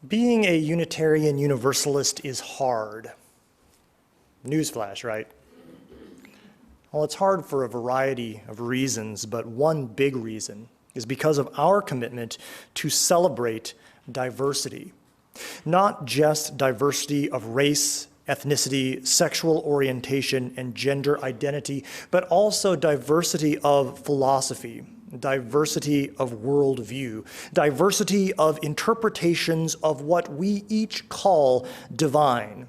Being a Unitarian Universalist is hard. Newsflash, right? Well, it's hard for a variety of reasons, but one big reason is because of our commitment to celebrate diversity. Not just diversity of race, ethnicity, sexual orientation, and gender identity, but also diversity of philosophy, diversity of worldview, diversity of interpretations of what we each call divine.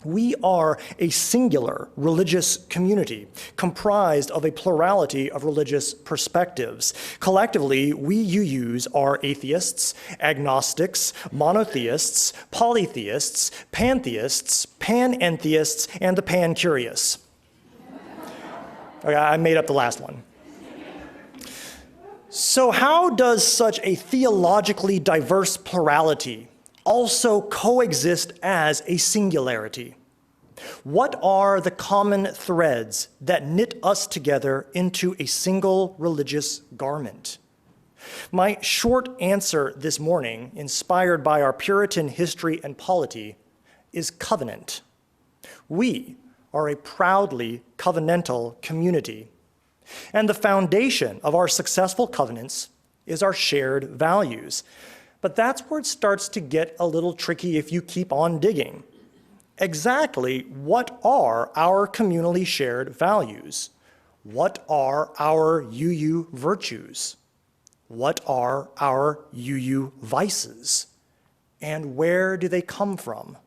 We are a singular religious community comprised of a plurality of religious perspectives. Collectively, we UUs are atheists, agnostics, monotheists, polytheists, pantheists, panentheists, and the pan-curious. Okay, I made up the last one. So how does such a theologically diverse plurality also coexist as a singularity? What are the common threads that knit us together into a single religious garment? My short answer this morning, inspired by our Puritan history and polity, is covenant. We are a proudly covenantal community, and the foundation of our successful covenants is our shared values. But that's where it starts to get a little tricky if you keep on digging. Exactly what are our communally shared values? What are our UU virtues? What are our UU vices? And where do they come from?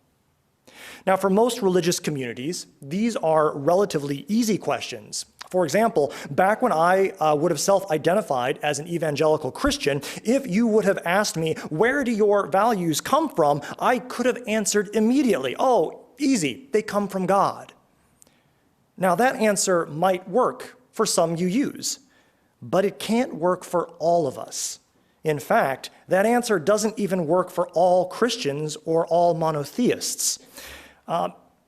Now, for most religious communities, these are relatively easy questions. For example, back when I would have self-identified as an evangelical Christian, if you would have asked me, where do your values come from? I could have answered immediately, oh, easy, they come from God. Now, that answer might work for some UUs, but it can't work for all of us. In fact, that answer doesn't even work for all Christians or all monotheists.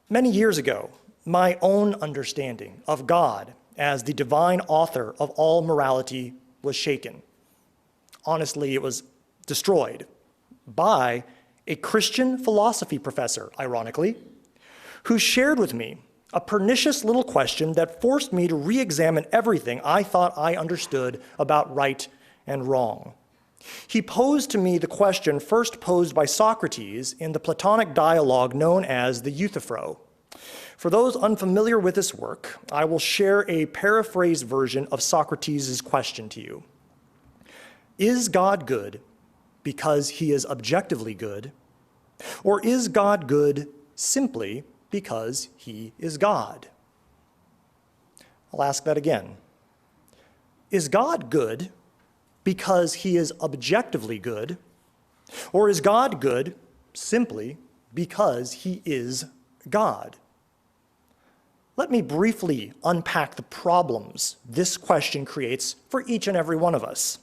Many years ago, my own understanding of God as the divine author of all morality was shaken. Honestly, it was destroyed by a Christian philosophy professor, ironically, who shared with me a pernicious little question that forced me to re-examine everything I thought I understood about right and wrong. He posed to me the question first posed by Socrates in the Platonic dialogue known as the Euthyphro. For those unfamiliar with this work, I will share a paraphrased version of Socrates' question to you. Is God good because he is objectively good, or is God good simply because he is God? I'll ask that again. Is God good because he is objectively good, or is God good simply because he is God? Let me briefly unpack the problems this question creates for each and every one of us.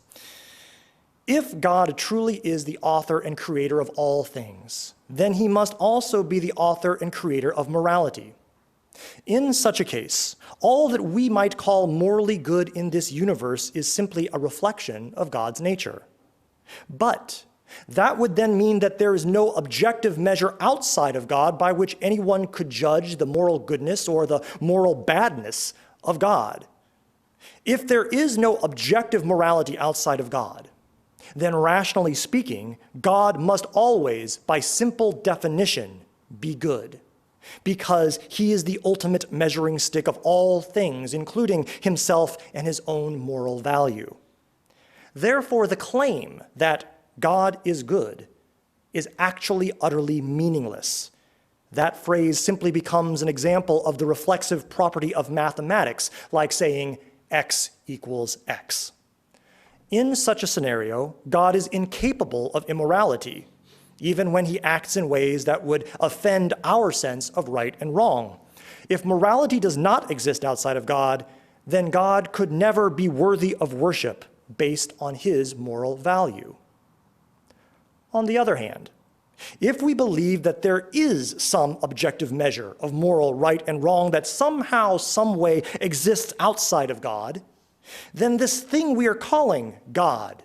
If God truly is the author and creator of all things, then he must also be the author and creator of morality. In such a case, all that we might call morally good in this universe is simply a reflection of God's nature. But that would then mean that there is no objective measure outside of God by which anyone could judge the moral goodness or the moral badness of God. If there is no objective morality outside of God, then rationally speaking, God must always, by simple definition, be good, because he is the ultimate measuring stick of all things, including himself and his own moral value. Therefore, the claim that God is good is actually utterly meaningless. That phrase simply becomes an example of the reflexive property of mathematics, like saying x equals x. In such a scenario, God is incapable of immorality, even when he acts in ways that would offend our sense of right and wrong. If morality does not exist outside of God, then God could never be worthy of worship based on his moral value. On the other hand, if we believe that there is some objective measure of moral right and wrong that somehow, some way exists outside of God, then this thing we are calling God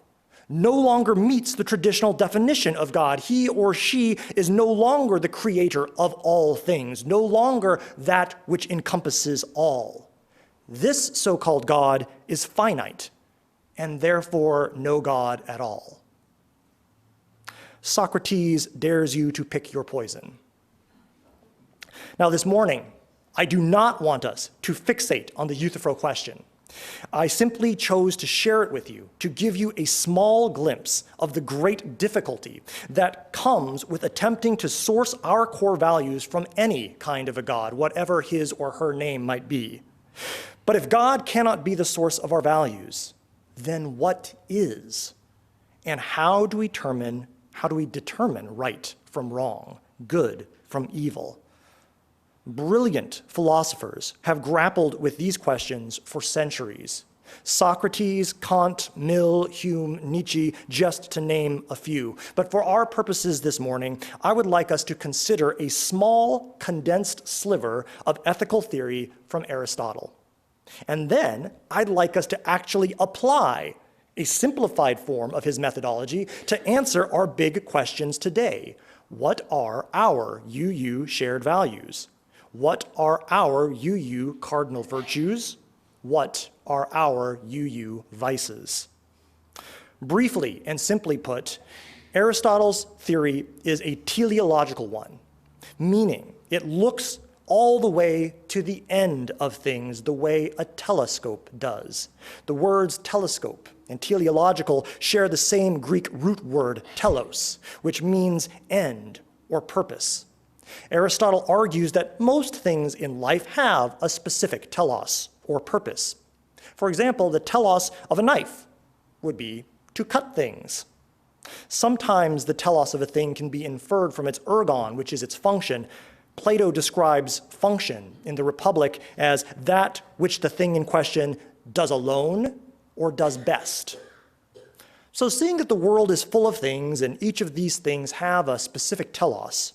no longer meets the traditional definition of God. He or she is no longer the creator of all things, no longer that which encompasses all. This so-called God is finite, and therefore no God at all. Socrates dares you to pick your poison. Now this morning, I do not want us to fixate on the Euthyphro question. I simply chose to share it with you, to give you a small glimpse of the great difficulty that comes with attempting to source our core values from any kind of a God, whatever his or her name might be. But if God cannot be the source of our values, then what is? And how do we determine right from wrong, good from evil? Brilliant philosophers have grappled with these questions for centuries. Socrates, Kant, Mill, Hume, Nietzsche, just to name a few. But for our purposes this morning, I would like us to consider a small, condensed sliver of ethical theory from Aristotle. And then I'd like us to actually apply a simplified form of his methodology to answer our big questions today. What are our UU shared values? What are our UU cardinal virtues? What are our UU vices? Briefly and simply put, Aristotle's theory is a teleological one, meaning it looks all the way to the end of things the way a telescope does. The words telescope and teleological share the same Greek root word telos, which means end or purpose. Aristotle argues that most things in life have a specific telos, or purpose. For example, the telos of a knife would be to cut things. Sometimes the telos of a thing can be inferred from its ergon, which is its function. Plato describes function in the Republic as that which the thing in question does alone or does best. So seeing that the world is full of things and each of these things have a specific telos,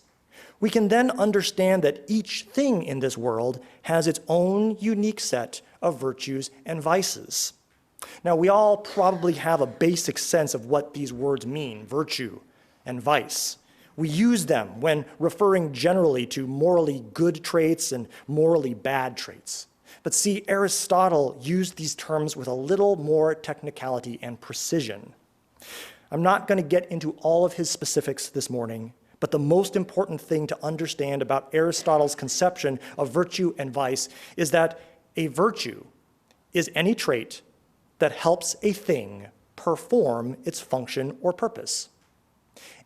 we can then understand that each thing in this world has its own unique set of virtues and vices. Now, we all probably have a basic sense of what these words mean, virtue and vice. We use them when referring generally to morally good traits and morally bad traits. But see, Aristotle used these terms with a little more technicality and precision. I'm not going to get into all of his specifics this morning, but the most important thing to understand about Aristotle's conception of virtue and vice is that a virtue is any trait that helps a thing perform its function or purpose.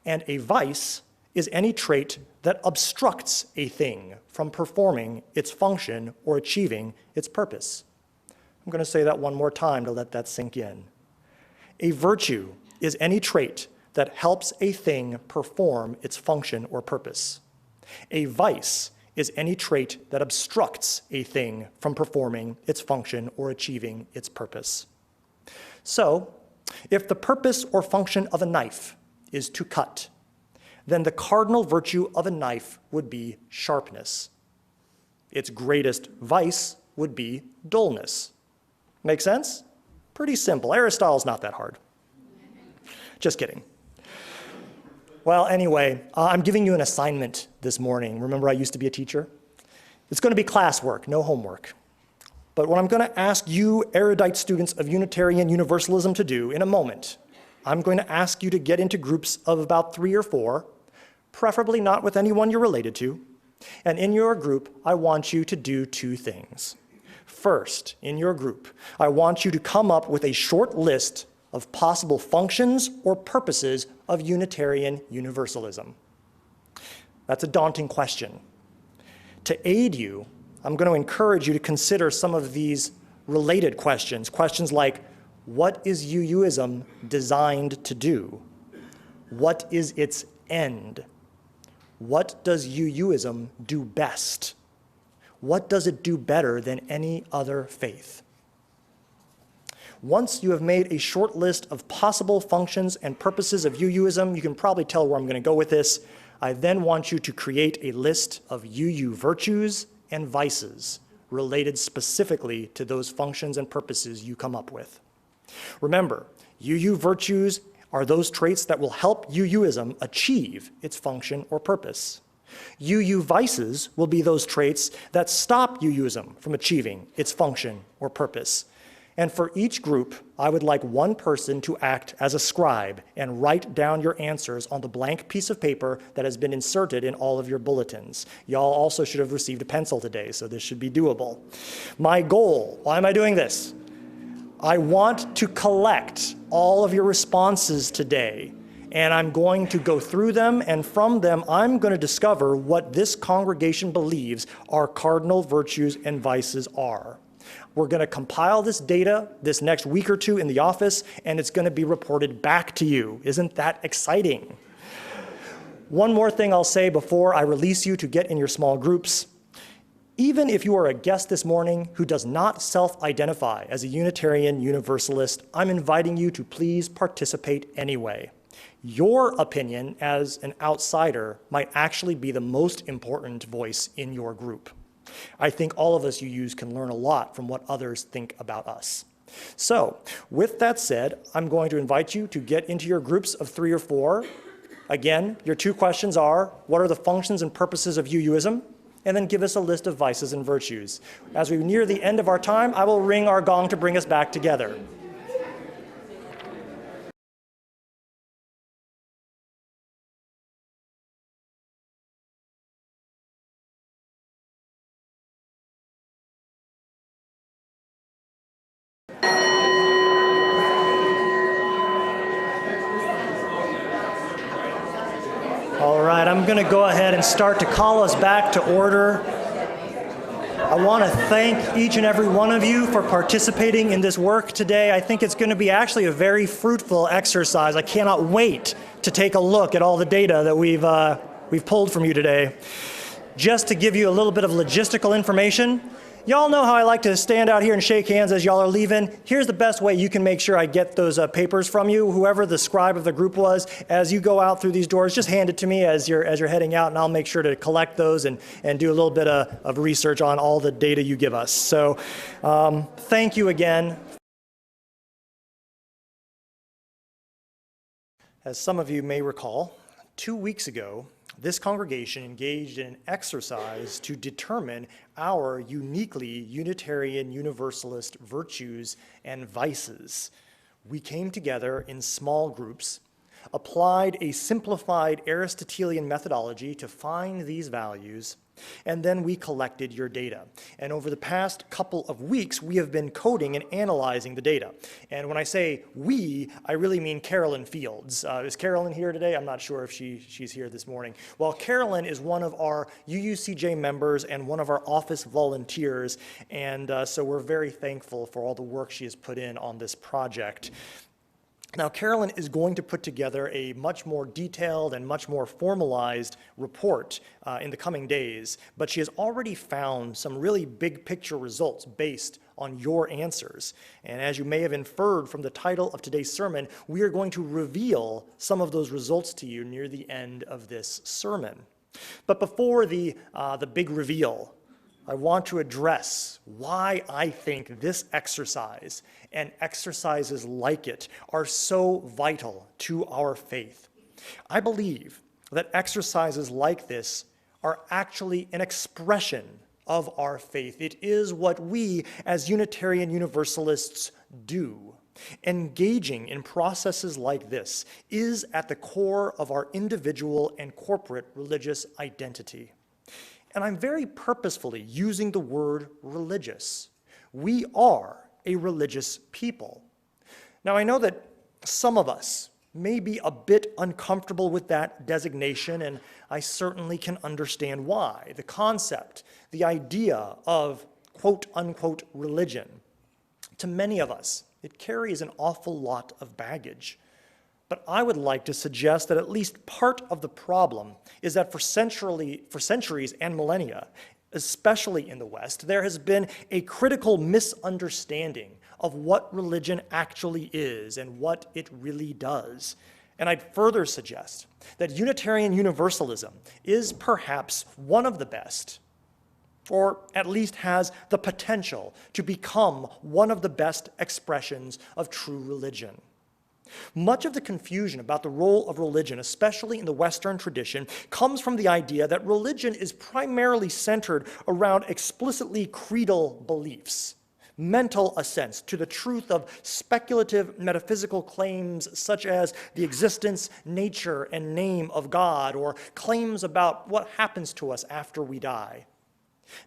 And a vice is any trait that obstructs a thing from performing its function or achieving its purpose. I'm going to say that one more time to let that sink in. A virtue is any trait that helps a thing perform its function or purpose. A vice is any trait that obstructs a thing from performing its function or achieving its purpose. So, if the purpose or function of a knife is to cut, then the cardinal virtue of a knife would be sharpness. Its greatest vice would be dullness. Make sense? Pretty simple. Aristotle's not that hard. Just kidding. Well, anyway, I'm giving you an assignment this morning. Remember, I used to be a teacher? It's going to be classwork, no homework. But what I'm going to ask you erudite students of Unitarian Universalism to do in a moment, I'm going to ask you to get into groups of about 3 or 4, preferably not with anyone you're related to. And in your group, I want you to do 2 things. First, in your group, I want you to come up with a short list of possible functions or purposes of Unitarian Universalism. That's a daunting question. To aid you, I'm going to encourage you to consider some of these related questions. Questions like, what is UUism designed to do? What is its end? What does UUism do best? What does it do better than any other faith? Once you have made a short list of possible functions and purposes of UUism, you can probably tell where I'm going to go with this. I then want you to create a list of UU virtues and vices related specifically to those functions and purposes you come up with. Remember, UU virtues are those traits that will help UUism achieve its function or purpose. UU vices will be those traits that stop UUism from achieving its function or purpose. And for each group, I would like one person to act as a scribe and write down your answers on the blank piece of paper that has been inserted in all of your bulletins. Y'all also should have received a pencil today, so this should be doable. My goal, why am I doing this? I want to collect all of your responses today, and I'm going to go through them, and from them, I'm going to discover what this congregation believes our cardinal virtues and vices are. We're going to compile this data this next week or two in the office, and it's going to be reported back to you. Isn't that exciting? One more thing I'll say before I release you to get in your small groups. Even if you are a guest this morning who does not self-identify as a Unitarian Universalist, I'm inviting you to please participate anyway. Your opinion as an outsider might actually be the most important voice in your group. I think all of us UUs can learn a lot from what others think about us. So, with that said, I'm going to invite you to get into your groups of 3 or 4. Again, your 2 questions are, what are the functions and purposes of UUism? And then give us a list of vices and virtues. As we near the end of our time, I will ring our gong to bring us back together. All right, I'm going to go ahead and start to call us back to order. I want to thank each and every one of you for participating in this work today. I think it's going to be actually a very fruitful exercise. I cannot wait to take a look at all the data that we've pulled from you today. Just to give you a little bit of logistical information, y'all know how I like to stand out here and shake hands as y'all are leaving. Here's the best way you can make sure I get those papers from you. Whoever the scribe of the group was, as you go out through these doors, just hand it to me as you're heading out, and I'll make sure to collect those and do a little bit of research on all the data you give us. So thank you again. As some of you may recall, 2 weeks ago, this congregation engaged in an exercise to determine our uniquely Unitarian Universalist virtues and vices. We came together in small groups, applied a simplified Aristotelian methodology to find these values, and then we collected your data. And over the past couple of weeks, we have been coding and analyzing the data. And when I say we, I really mean Carolyn Fields. Is Carolyn here today? I'm not sure if she's here this morning. Well, Carolyn is one of our UUCJ members and one of our office volunteers, and so we're very thankful for all the work she has put in on this project. Now, Carolyn is going to put together a much more detailed and much more formalized report in the coming days, but she has already found some really big picture results based on your answers. And as you may have inferred from the title of today's sermon, we are going to reveal some of those results to you near the end of this sermon. But before the big reveal, I want to address why I think this exercise and exercises like it are so vital to our faith. I believe that exercises like this are actually an expression of our faith. It is what we as Unitarian Universalists do. Engaging in processes like this is at the core of our individual and corporate religious identity. And I'm very purposefully using the word religious. We are a religious people. Now, I know that some of us may be a bit uncomfortable with that designation, and I certainly can understand why. The concept, the idea of quote-unquote religion, to many of us, it carries an awful lot of baggage. But I would like to suggest that at least part of the problem is that for centuries and millennia, especially in the West, there has been a critical misunderstanding of what religion actually is and what it really does. And I'd further suggest that Unitarian Universalism is perhaps one of the best, or at least has the potential to become one of the best expressions of true religion. Much of the confusion about the role of religion, especially in the Western tradition, comes from the idea that religion is primarily centered around explicitly creedal beliefs, mental assents to the truth of speculative metaphysical claims such as the existence, nature, and name of God, or claims about what happens to us after we die.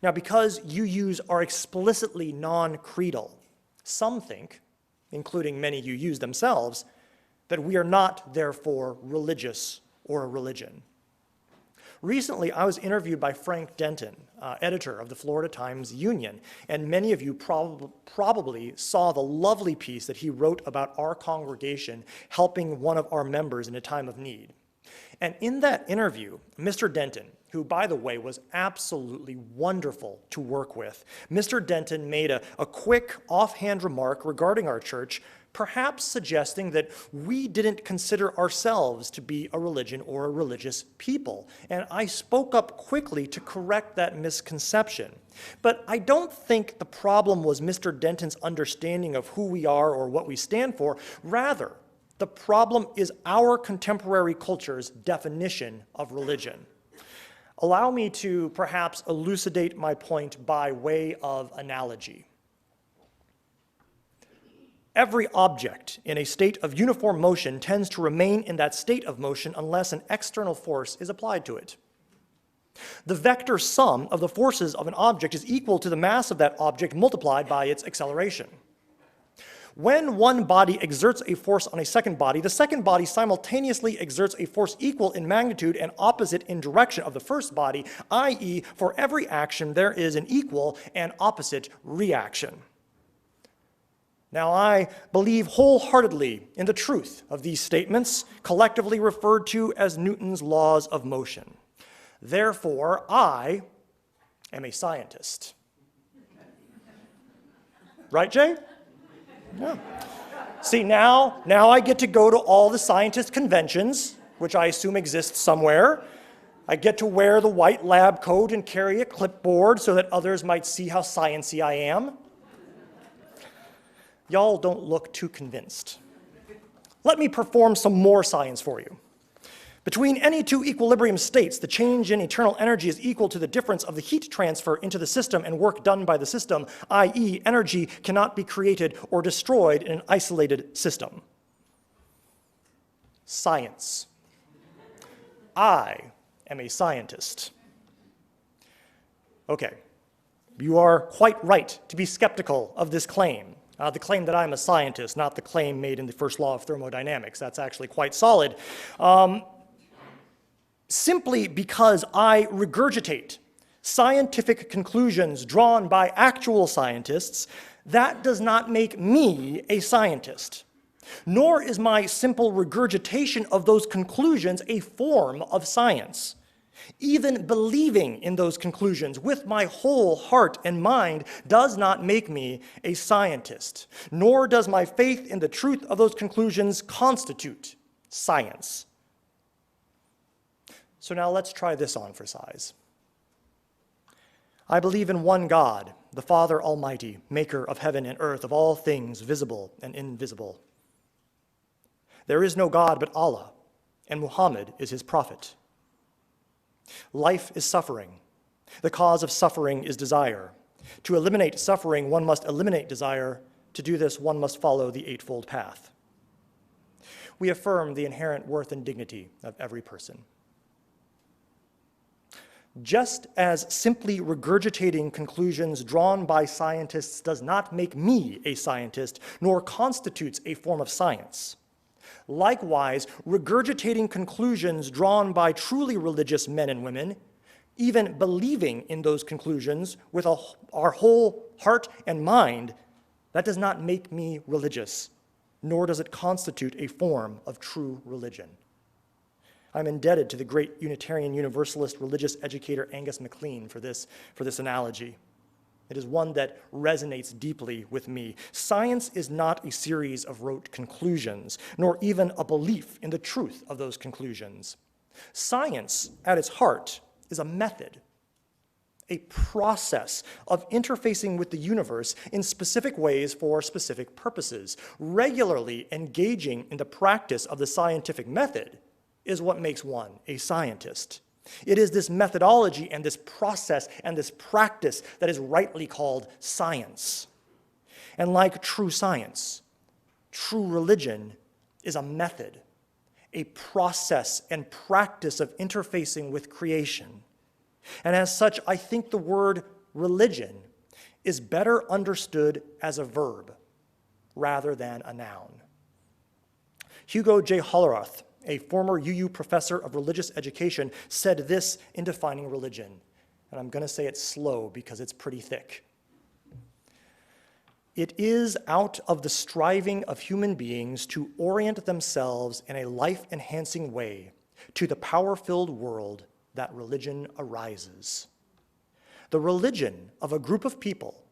Now, because UUs are explicitly non-creedal, some think, including many UUs themselves, that we are not, therefore, religious or a religion. Recently, I was interviewed by Frank Denton, editor of the Florida Times-Union, and many of you probably saw the lovely piece that he wrote about our congregation helping one of our members in a time of need. And in that interview, Mr. Denton, who, by the way, was absolutely wonderful to work with, Mr. Denton made a quick offhand remark regarding our church, perhaps suggesting that we didn't consider ourselves to be a religion or a religious people. And I spoke up quickly to correct that misconception. But I don't think the problem was Mr. Denton's understanding of who we are or what we stand for. Rather, the problem is our contemporary culture's definition of religion. Allow me to perhaps elucidate my point by way of analogy. Every object in a state of uniform motion tends to remain in that state of motion unless an external force is applied to it. The vector sum of the forces of an object is equal to the mass of that object multiplied by its acceleration. When one body exerts a force on a second body, the second body simultaneously exerts a force equal in magnitude and opposite in direction of the first body, i.e., for every action there is an equal and opposite reaction. Now, I believe wholeheartedly in the truth of these statements, collectively referred to as Newton's laws of motion. Therefore, I am a scientist. Right, Jay? Yeah. See, now I get to go to all the scientist conventions, which I assume exist somewhere. I get to wear the white lab coat and carry a clipboard so that others might see how sciencey I am. Y'all don't look too convinced. Let me perform some more science for you. Between any two equilibrium states, the change in eternal energy is equal to the difference of the heat transfer into the system and work done by the system, i.e., energy cannot be created or destroyed in an isolated system. Science. I am a scientist. Okay, you are quite right to be skeptical of this claim. The claim that I'm a scientist, not the claim made in the first law of thermodynamics. That's actually quite solid. Simply because I regurgitate scientific conclusions drawn by actual scientists, that does not make me a scientist. Nor is my simple regurgitation of those conclusions a form of science. Even believing in those conclusions with my whole heart and mind does not make me a scientist, nor does my faith in the truth of those conclusions constitute science. So now let's try this on for size. I believe in one God, the Father Almighty, maker of heaven and earth, of all things visible and invisible. There is no God but Allah, and Muhammad is his prophet. Life is suffering. The cause of suffering is desire. To eliminate suffering, one must eliminate desire. To do this, one must follow the eightfold path. We affirm the inherent worth and dignity of every person. Just as simply regurgitating conclusions drawn by scientists does not make me a scientist, nor constitutes a form of science. Likewise, regurgitating conclusions drawn by truly religious men and women, even believing in those conclusions with our whole heart and mind, that does not make me religious, nor does it constitute a form of true religion. I'm indebted to the great Unitarian Universalist religious educator Angus MacLean for this analogy. It is one that resonates deeply with me. Science is not a series of rote conclusions, nor even a belief in the truth of those conclusions. Science, at its heart, is a method, a process of interfacing with the universe in specific ways for specific purposes. Regularly engaging in the practice of the scientific method is what makes one a scientist. It is this methodology and this process and this practice that is rightly called science. And like true science, true religion is a method, a process and practice of interfacing with creation. And as such, I think the word religion is better understood as a verb rather than a noun. Hugo J. Hollerath, a former UU professor of religious education, said this in defining religion. And I'm going to say it slow because it's pretty thick. It is out of the striving of human beings to orient themselves in a life-enhancing way to the power-filled world that religion arises. The religion of a group of people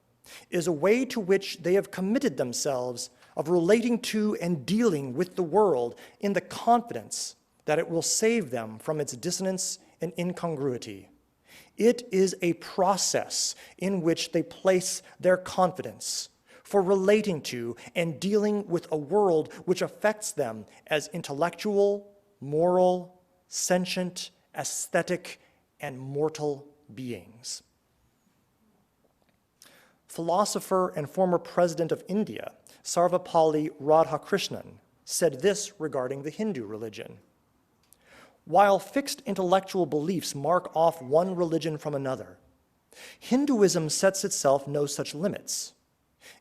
is a way to which they have committed themselves of relating to and dealing with the world in the confidence that it will save them from its dissonance and incongruity. It is a process in which they place their confidence for relating to and dealing with a world which affects them as intellectual, moral, sentient, aesthetic, and mortal beings. Philosopher and former president of India, Sarvepalli Radhakrishnan, said this regarding the Hindu religion. While fixed intellectual beliefs mark off one religion from another, Hinduism sets itself no such limits.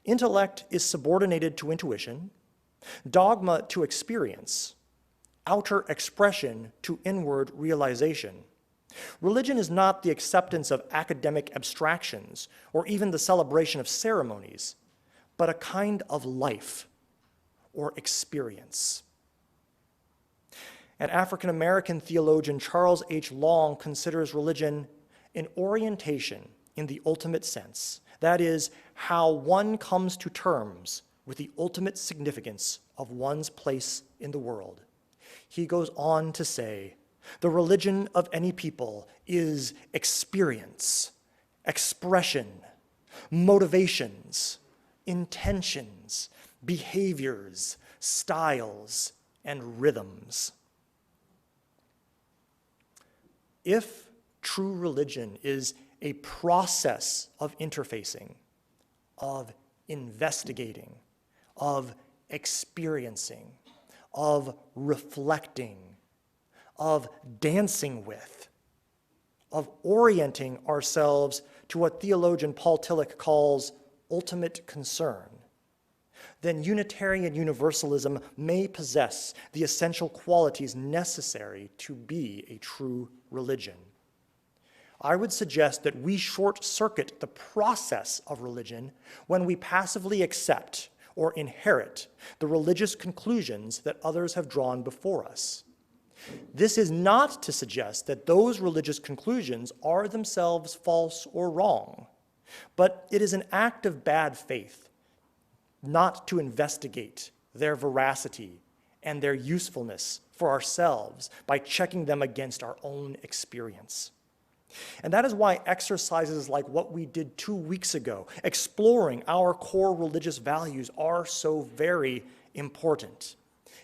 Intellect is subordinated to intuition, dogma to experience, outer expression to inward realization. Religion is not the acceptance of academic abstractions or even the celebration of ceremonies, but a kind of life or experience. An African-American theologian, Charles H. Long, considers religion an orientation in the ultimate sense. That is, how one comes to terms with the ultimate significance of one's place in the world. He goes on to say, the religion of any people is experience, expression, motivations, intentions, behaviors, styles, and rhythms. If true religion is a process of interfacing, of investigating, of experiencing, of reflecting, of dancing with, of orienting ourselves to what theologian Paul Tillich calls ultimate concern, then Unitarian Universalism may possess the essential qualities necessary to be a true religion. I would suggest that we short-circuit the process of religion when we passively accept or inherit the religious conclusions that others have drawn before us. This is not to suggest that those religious conclusions are themselves false or wrong, but it is an act of bad faith not to investigate their veracity and their usefulness for ourselves by checking them against our own experience. And that is why exercises like what we did 2 weeks ago, exploring our core religious values, are so very important.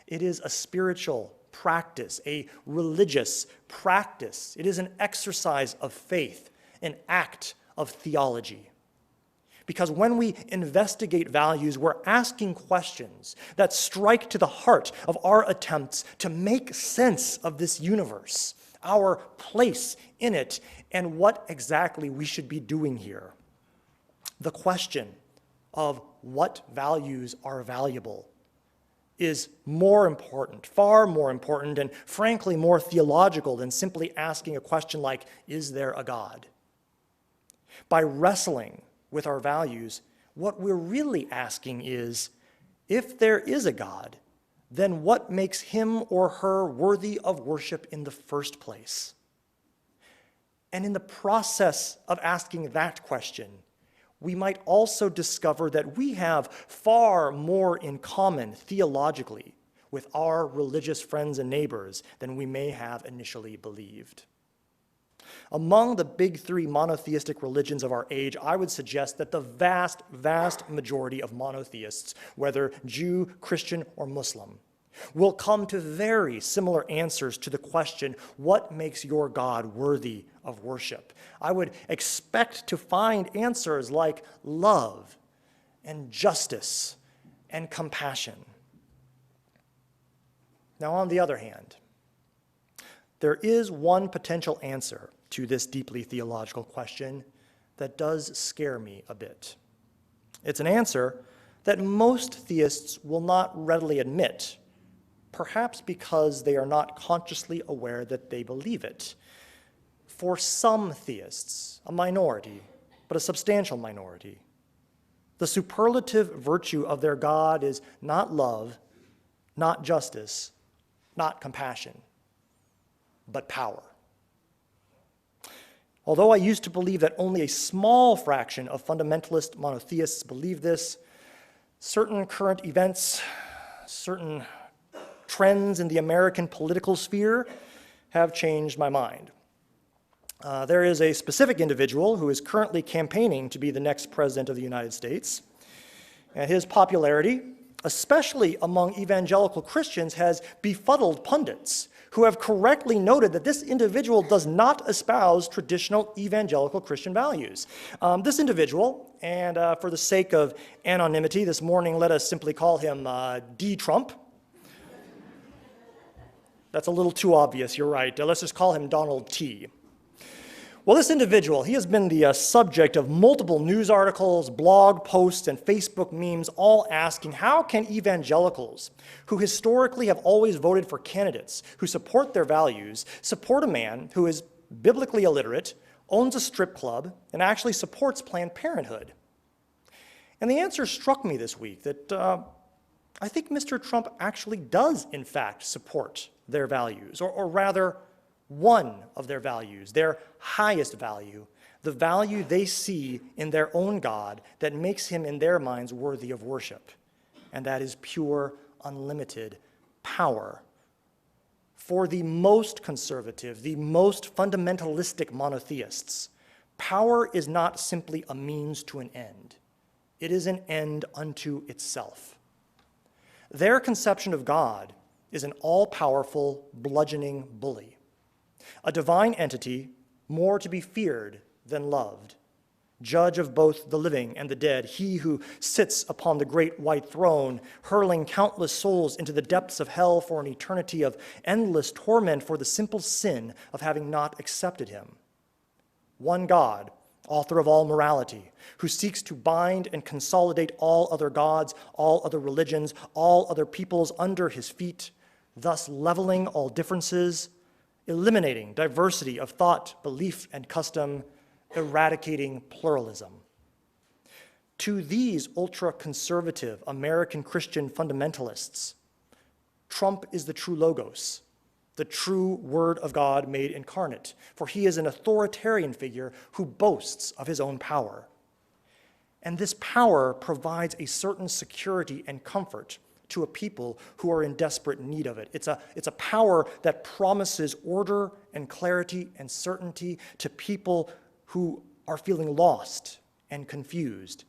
It is a spiritual practice, a religious practice. It is an exercise of faith, an act of theology. Because when we investigate values, we're asking questions that strike to the heart of our attempts to make sense of this universe, our place in it, and what exactly we should be doing here. The question of what values are valuable is more important, far more important, and frankly more theological than simply asking a question like, is there a God? By wrestling with our values, what we're really asking is, if there is a God, then what makes him or her worthy of worship in the first place? And in the process of asking that question, we might also discover that we have far more in common theologically with our religious friends and neighbors than we may have initially believed. Among the big three monotheistic religions of our age, I would suggest that the vast, vast majority of monotheists, whether Jew, Christian, or Muslim, will come to very similar answers to the question, what makes your God worthy of worship? I would expect to find answers like love and justice and compassion. Now, on the other hand, there is one potential answer to this deeply theological question that does scare me a bit. It's an answer that most theists will not readily admit, perhaps because they are not consciously aware that they believe it. For some theists, a minority, but a substantial minority, the superlative virtue of their God is not love, not justice, not compassion, but power. Although I used to believe that only a small fraction of fundamentalist monotheists believe this, certain current events, certain trends in the American political sphere have changed my mind. There is a specific individual who is currently campaigning to be the next president of the United States, and his popularity, especially among evangelical Christians, has befuddled pundits who have correctly noted that this individual does not espouse traditional evangelical Christian values. This individual, and for the sake of anonymity this morning, let us simply call him D. Trump. That's a little too obvious, you're right. Let's just call him Donald T. Well, this individual, he has been the subject of multiple news articles, blog posts, and Facebook memes, all asking, how can evangelicals, who historically have always voted for candidates who support their values, support a man who is biblically illiterate, owns a strip club, and actually supports Planned Parenthood? And the answer struck me this week that I think Mr. Trump actually does, in fact, support their values, or rather, one of their values, their highest value, the value they see in their own God that makes him, in their minds, worthy of worship. And that is pure, unlimited power. For the most conservative, the most fundamentalistic monotheists, power is not simply a means to an end. It is an end unto itself. Their conception of God is an all-powerful, bludgeoning bully, a divine entity more to be feared than loved, judge of both the living and the dead, he who sits upon the great white throne, hurling countless souls into the depths of hell for an eternity of endless torment for the simple sin of having not accepted him. One God, author of all morality, who seeks to bind and consolidate all other gods, all other religions, all other peoples under his feet, thus leveling all differences, eliminating diversity of thought, belief, and custom, eradicating pluralism. To these ultra-conservative American Christian fundamentalists, Trump is the true logos, the true Word of God made incarnate, for he is an authoritarian figure who boasts of his own power. And this power provides a certain security and comfort to a people who are in desperate need of it. It's a power that promises order and clarity and certainty to people who are feeling lost and confused,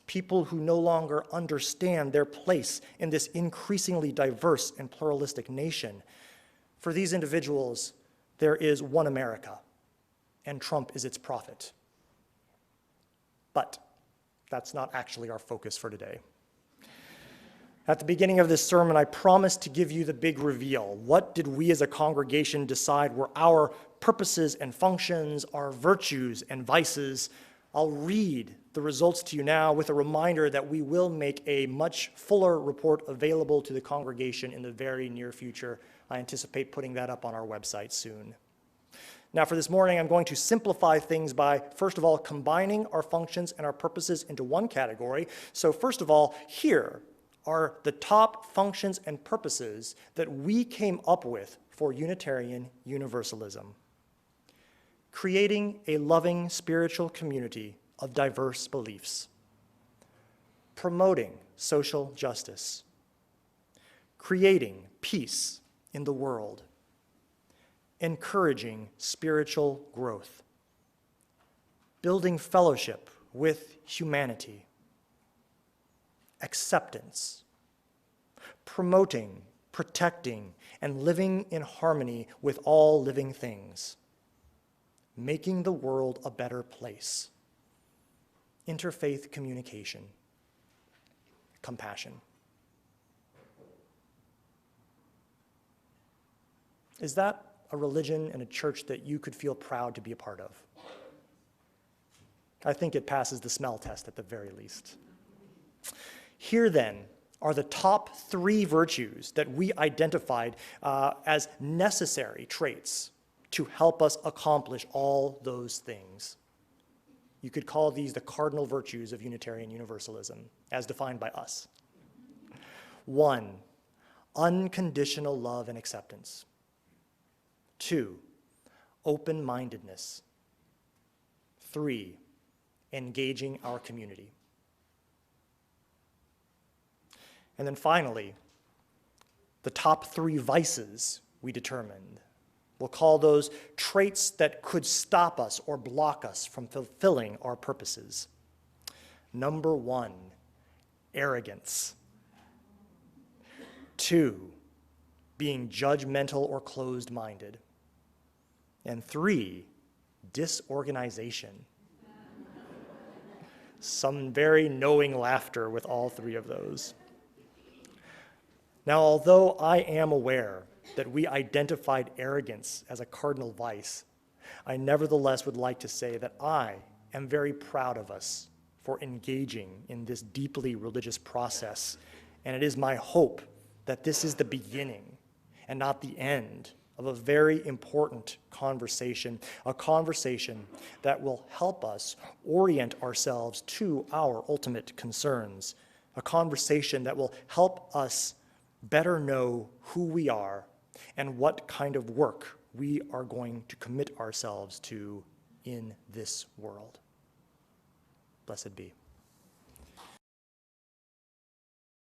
people who no longer understand their place in this increasingly diverse and pluralistic nation. For these individuals, there is one America, and Trump is its prophet. But that's not actually our focus for today. At the beginning of this sermon, I promised to give you the big reveal. What did we as a congregation decide were our purposes and functions, our virtues and vices? I'll read the results to you now with a reminder that we will make a much fuller report available to the congregation in the very near future. I anticipate putting that up on our website soon. Now, for this morning, I'm going to simplify things by, first of all, combining our functions and our purposes into one category. So first of all, here are the top functions and purposes that we came up with for Unitarian Universalism. Creating a loving spiritual community of diverse beliefs. Promoting social justice. Creating peace in the world. encouraging spiritual growth, building fellowship with humanity, acceptance, promoting, protecting, and living in harmony with all living things, making the world a better place, interfaith communication, compassion. Is that a religion and a church that you could feel proud to be a part of? I think it passes the smell test at the very least. Here then are the top 3 virtues that we identified as necessary traits to help us accomplish all those things. You could call these the cardinal virtues of Unitarian Universalism, as defined by us. 1, unconditional love and acceptance. 2, open-mindedness. 3, engaging our community. And then finally, the top 3 vices we determined. We'll call those traits that could stop us or block us from fulfilling our purposes. Number 1, arrogance. 2, being judgmental or closed-minded. And 3, disorganization. Some very knowing laughter with all 3 of those. Now, although I am aware that we identified arrogance as a cardinal vice, I nevertheless would like to say that I am very proud of us for engaging in this deeply religious process, and it is my hope that this is the beginning and not the end of a very important conversation, a conversation that will help us orient ourselves to our ultimate concerns, a conversation that will help us better know who we are and what kind of work we are going to commit ourselves to in this world. Blessed be.